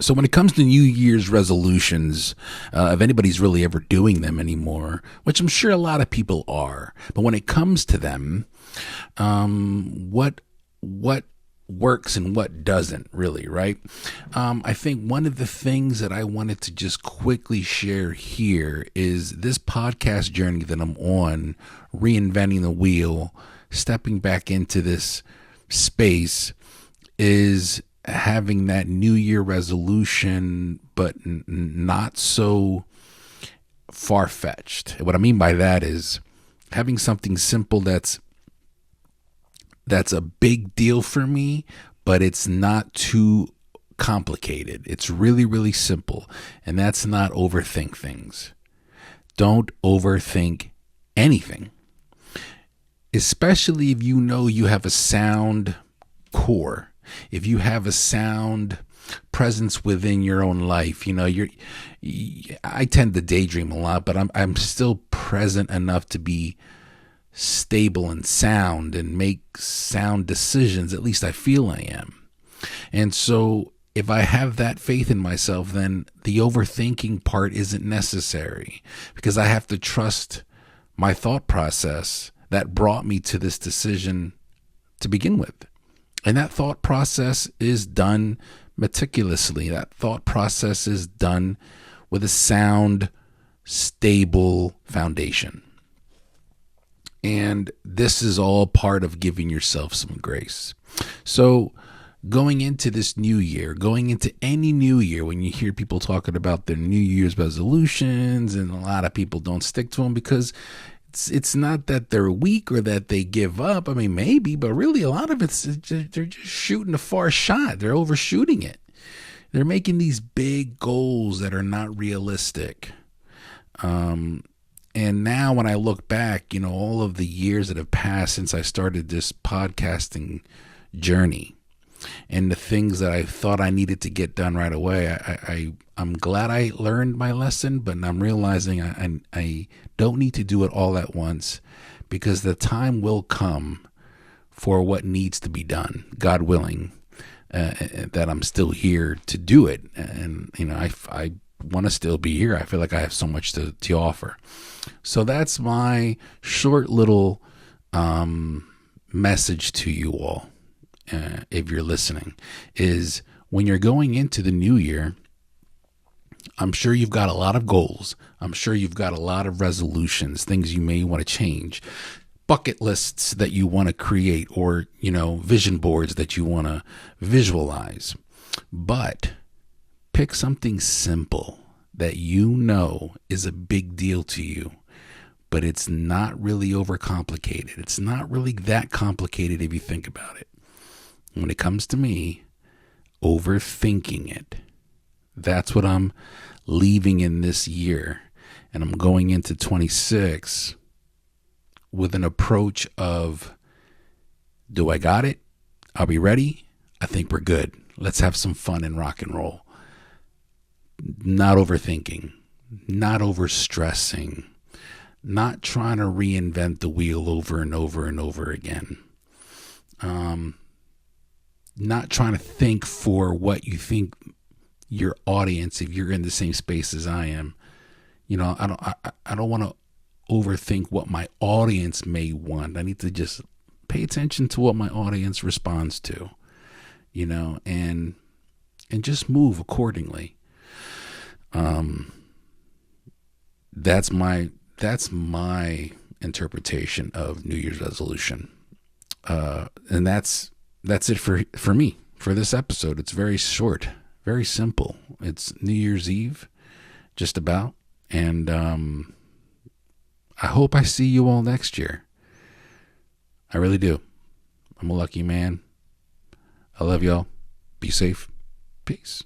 So when it comes to New Year's resolutions, if anybody's really ever doing them anymore, which I'm sure a lot of people are, but when it comes to them, what works and what doesn't really, right? I think one of the things that I wanted to just quickly share here is this podcast journey that I'm on, reinventing the wheel, stepping back into this space, is having that New Year resolution, but not so far-fetched. What I mean by that is having something simple that's a big deal for me, but it's not too complicated. It's really, really simple. And that's not overthink things. Don't overthink anything, especially if you know you have a sound core. If you have a sound presence within your own life, I tend to daydream a lot, but I'm still present enough to be stable and sound and make sound decisions. At least I feel I am. And so if I have that faith in myself, then the overthinking part isn't necessary, because I have to trust my thought process that brought me to this decision to begin with. And that thought process is done meticulously. That thought process is done with a sound, stable foundation. And this is all part of giving yourself some grace. So going into this new year, going into any new year, when you hear people talking about their New Year's resolutions, and a lot of people don't stick to them because it's not that they're weak or that they give up. I mean, maybe, but really a lot of they're just shooting a far shot. They're overshooting it. They're making these big goals that are not realistic. And now when I look back, all of the years that have passed since I started this podcasting journey, and the things that I thought I needed to get done right away, I'm glad I learned my lesson, but I'm realizing I don't need to do it all at once, because the time will come for what needs to be done, God willing, that I'm still here to do it. And, I want to still be here. I feel like I have so much to offer. So that's my short little message to you all. If you're listening, is when you're going into the new year, I'm sure you've got a lot of goals. I'm sure you've got a lot of resolutions, things you may want to change, bucket lists that you want to create, or, vision boards that you want to visualize. But pick something simple that is a big deal to you, but it's not really overcomplicated. It's not really that complicated if you think about it. When it comes to me, overthinking it, that's what I'm leaving in this year. And I'm going into 26 with an approach of, do I got it? Are we ready? I think we're good. Let's have some fun and rock and roll. Not overthinking, not overstressing, not trying to reinvent the wheel over and over and over again. Not trying to think for what you think your audience, if you're in the same space as I am, I don't want to overthink what my audience may want. I need to just pay attention to what my audience responds to, and just move accordingly. That's my interpretation of New Year's resolution. And that's it for me for this episode. It's very short, very simple. It's New Year's Eve, just about. And I hope I see you all next year. I really do. I'm a lucky man. I love y'all. Be safe. Peace.